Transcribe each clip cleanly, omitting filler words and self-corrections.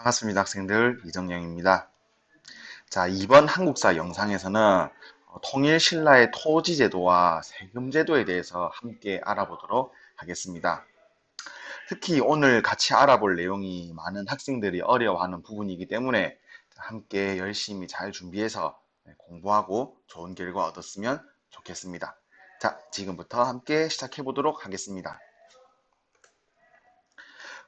반갑습니다, 학생들. 이정영입니다. 자, 이번 한국사 영상에서는 통일 신라의 토지 제도와 세금 제도에 대해서 함께 알아보도록 하겠습니다. 특히 오늘 같이 알아볼 내용이 많은 학생들이 어려워하는 부분이기 때문에 함께 열심히 잘 준비해서 공부하고 좋은 결과 얻었으면 좋겠습니다. 자, 지금부터 함께 시작해 보도록 하겠습니다.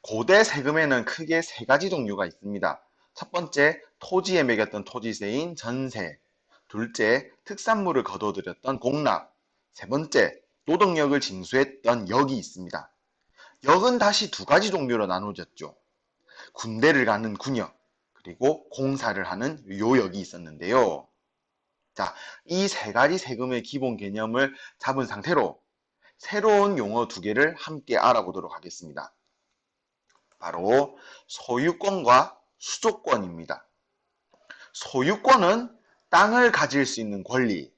고대 세금에는 크게 세 가지 종류가 있습니다. 첫 번째, 토지에 매겼던 토지세인 전세. 둘째, 특산물을 거둬들였던 공납. 세 번째, 노동력을 징수했던 역이 있습니다. 역은 다시 두 가지 종류로 나누어졌죠. 군대를 가는 군역, 그리고 공사를 하는 요역이 있었는데요. 자, 이 세 가지 세금의 기본 개념을 잡은 상태로 새로운 용어 두 개를 함께 알아보도록 하겠습니다. 바로 소유권과 수조권입니다. 소유권은 땅을 가질 수 있는 권리,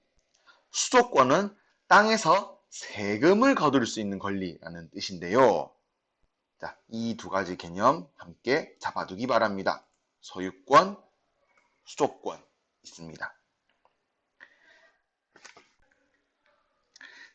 수조권은 땅에서 세금을 거둘 수 있는 권리라는 뜻인데요. 자, 이 두 가지 개념 함께 잡아두기 바랍니다. 소유권, 수조권 있습니다.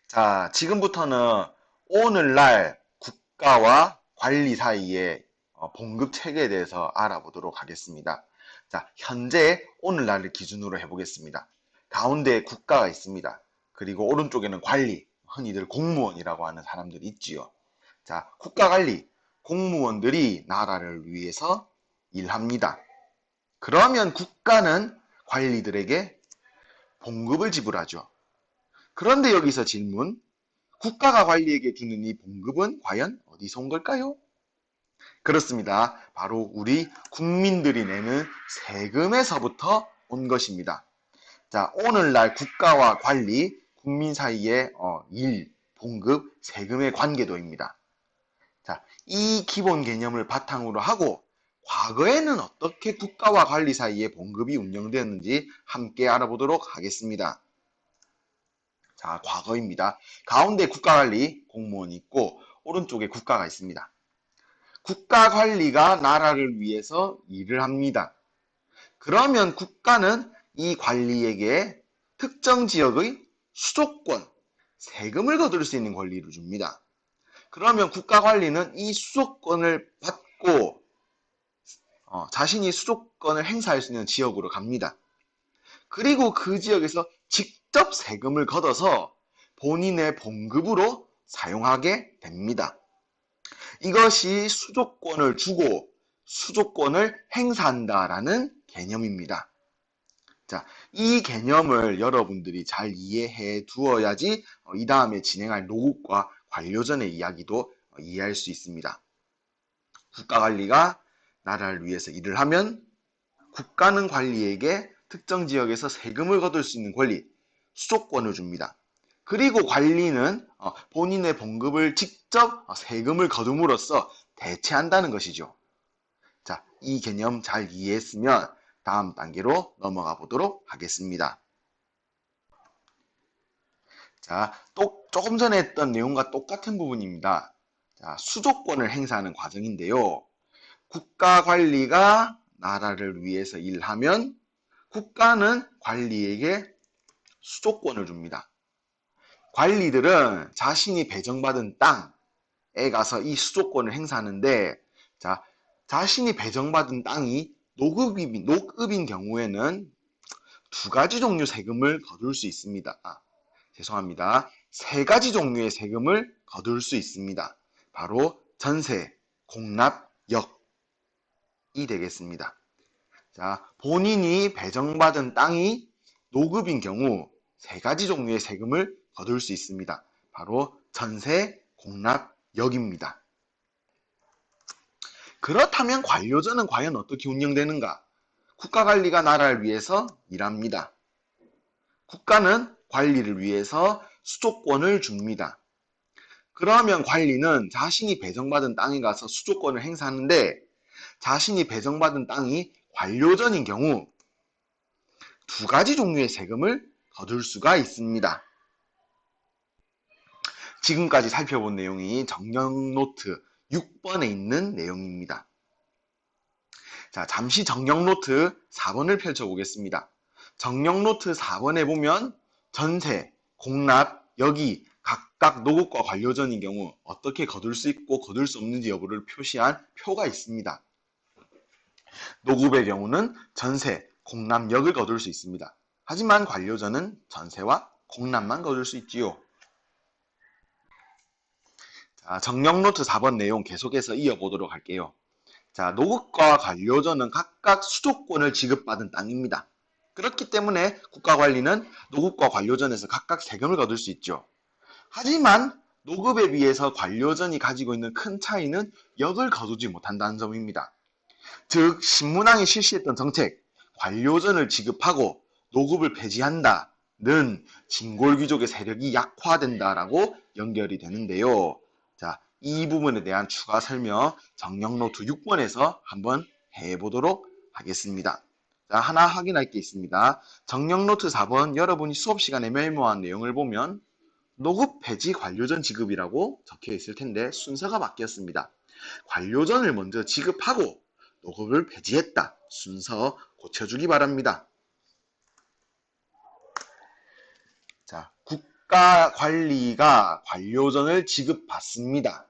자, 지금부터는 오늘날 국가와 관리 사이의 봉급 체계에 대해서 알아보도록 하겠습니다. 자, 현재 오늘날을 기준으로 해보겠습니다. 가운데 국가가 있습니다. 그리고 오른쪽에는 관리, 흔히들 공무원이라고 하는 사람들이 있지요. 자, 국가관리, 공무원들이 나라를 위해서 일합니다. 그러면 국가는 관리들에게 봉급을 지불하죠. 그런데 여기서 질문, 국가가 관리에게 주는 이 봉급은 과연 어디서 온 걸까요? 그렇습니다. 바로 우리 국민들이 내는 세금에서부터 온 것입니다. 자, 오늘날 국가와 관리, 국민 사이의 일, 봉급, 세금의 관계도입니다. 자, 이 기본 개념을 바탕으로 하고 과거에는 어떻게 국가와 관리 사이에 봉급이 운영되었는지 함께 알아보도록 하겠습니다. 자, 과거입니다. 가운데 국가관리 공무원이 있고 오른쪽에 국가가 있습니다. 국가관리가 나라를 위해서 일을 합니다. 그러면 국가는 이 관리에게 특정 지역의 수조권, 세금을 거둘 수 있는 권리를 줍니다. 그러면 국가관리는 이 수조권을 받고 자신이 수조권을 행사할 수 있는 지역으로 갑니다. 그리고 그 지역에서 직접 세금을 걷어서 본인의 봉급으로 사용하게 됩니다. 이것이 수조권을 주고 수조권을 행사한다라는 개념입니다. 자, 이 개념을 여러분들이 잘 이해해 두어야지 이 다음에 진행할 노국과 관료전의 이야기도 이해할 수 있습니다. 국가관리가 나라를 위해서 일을 하면 국가는 관리에게 특정 지역에서 세금을 거둘 수 있는 권리, 수조권을 줍니다. 그리고 관리는 본인의 봉급을 직접 세금을 거둠으로써 대체한다는 것이죠. 자, 이 개념 잘 이해했으면 다음 단계로 넘어가 보도록 하겠습니다. 자, 또 조금 전에 했던 내용과 똑같은 부분입니다. 자, 수조권을 행사하는 과정인데요. 국가 관리가 나라를 위해서 일하면 국가는 관리에게 수조권을 줍니다. 관리들은 자신이 배정받은 땅에 가서 이 수조권을 행사하는데, 자, 자신이 배정받은 땅이 노급인 경우에는 두 가지 종류 세금을 거둘 수 있습니다. 죄송합니다. 세 가지 종류의 세금을 거둘 수 있습니다. 바로 전세, 공납, 역이 되겠습니다. 자, 본인이 배정받은 땅이 노급인 경우 세 가지 종류의 세금을 거둘 수 있습니다. 바로 전세, 공납, 역입니다. 그렇다면 관료전은 과연 어떻게 운영되는가? 국가관리가 나라를 위해서 일합니다. 국가는 관리를 위해서 수조권을 줍니다. 그러면 관리는 자신이 배정받은 땅에 가서 수조권을 행사하는데 자신이 배정받은 땅이 관료전인 경우 두 가지 종류의 세금을 거둘 수가 있습니다. 지금까지 살펴본 내용이 정령 노트 6번에 있는 내용입니다. 자, 잠시 정령 노트 4번을 펼쳐보겠습니다. 정령 노트 4번에 보면 전세, 공납, 여기 각각 노급과 관료전인 경우 어떻게 거둘 수 있고 거둘 수 없는지 여부를 표시한 표가 있습니다. 노급의 경우는 전세, 공납, 역을 거둘 수 있습니다. 하지만 관료전은 전세와 공납만 거둘 수 있지요. 자, 정령 노트 4번 내용 계속해서 이어보도록 할게요. 자, 노급과 관료전은 각각 수도권을 지급받은 땅입니다. 그렇기 때문에 국가관리는 노급과 관료전에서 각각 세금을 거둘 수 있죠. 하지만 노급에 비해서 관료전이 가지고 있는 큰 차이는 역을 거두지 못한다는 점입니다. 즉, 신문왕이 실시했던 정책, 관료전을 지급하고 노급을 폐지한다는 진골귀족의 세력이 약화된다라고 연결이 되는데요. 자, 이 부분에 대한 추가 설명 정령노트 6번에서 한번 해보도록 하겠습니다. 자, 하나 확인할 게 있습니다. 정령노트 4번 여러분이 수업 시간에 메모한 내용을 보면 노급 폐지 관료전 지급이라고 적혀 있을 텐데 순서가 바뀌었습니다. 관료전을 먼저 지급하고 노급을 폐지했다. 순서 고쳐주기 바랍니다. 자, 국가관리가 관료전을 지급받습니다.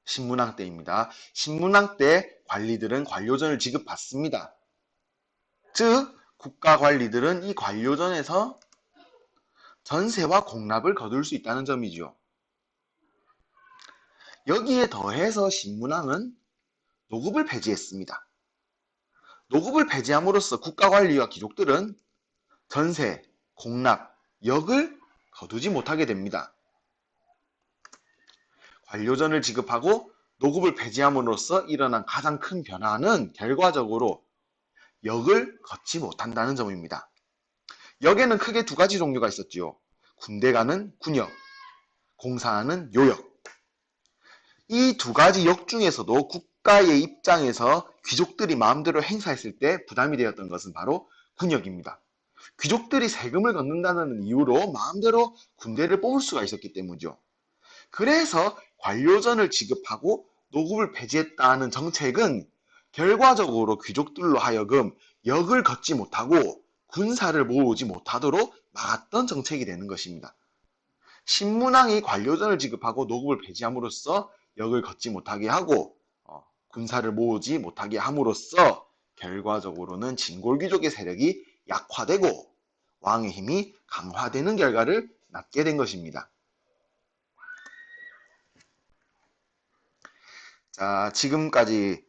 신문왕 때입니다. 신문왕 때 관리들은 관료전을 지급받습니다. 즉, 국가관리들은 이 관료전에서 전세와 공납을 거둘 수 있다는 점이죠. 여기에 더해서 신문왕은 노급을 폐지했습니다. 노급을 폐지함으로써 국가관리와 귀족들은 전세, 공납, 역을 거두지 못하게 됩니다. 관료전을 지급하고 노급을 폐지함으로써 일어난 가장 큰 변화는 결과적으로 역을 걷지 못한다는 점입니다. 역에는 크게 두 가지 종류가 있었지요. 군대가는 군역, 공사하는 요역. 이 두 가지 역 중에서도 국가의 입장에서 귀족들이 마음대로 행사했을 때 부담이 되었던 것은 바로 군역입니다. 귀족들이 세금을 걷는다는 이유로 마음대로 군대를 뽑을 수가 있었기 때문이죠. 그래서 관료전을 지급하고 노급을 폐지했다는 정책은 결과적으로 귀족들로 하여금 역을 걷지 못하고 군사를 모으지 못하도록 막았던 정책이 되는 것입니다. 신문왕이 관료전을 지급하고 노급을 폐지함으로써 역을 걷지 못하게 하고 군사를 모으지 못하게 함으로써 결과적으로는 진골귀족의 세력이 약화되고 왕의 힘이 강화되는 결과를 낳게 된 것입니다. 자, 지금까지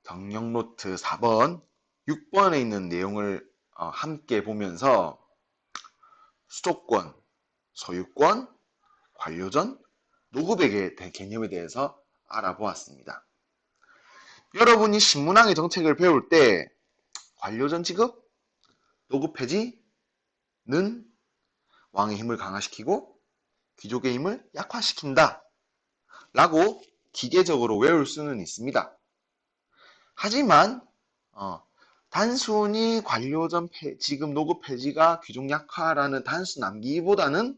정령노트 4번, 6번에 있는 내용을 함께 보면서 수도권, 소유권, 관료전, 노급의 개념에 대해서 알아보았습니다. 여러분이 신문왕의 정책을 배울 때 관료전 지급, 노급 폐지는 왕의 힘을 강화시키고 귀족의 힘을 약화시킨다 라고 기계적으로 외울 수는 있습니다. 하지만 단순히 관료전 지급 노급 폐지가 귀족 약화라는 단수 남기보다는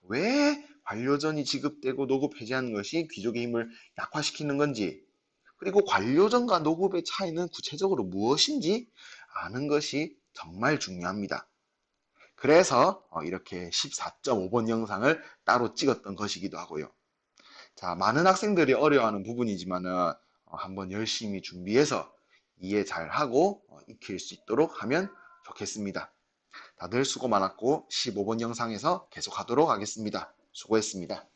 왜 관료전이 지급되고 노급 폐지하는 것이 귀족의 힘을 약화시키는 건지, 그리고 관료전과 노급의 차이는 구체적으로 무엇인지 아는 것이 정말 중요합니다. 그래서 이렇게 14.5번 영상을 따로 찍었던 것이기도 하고요. 자, 많은 학생들이 어려워하는 부분이지만은 한번 열심히 준비해서 이해 잘하고 익힐 수 있도록 하면 좋겠습니다. 다들 수고 많았고 15번 영상에서 계속하도록 하겠습니다. 수고했습니다.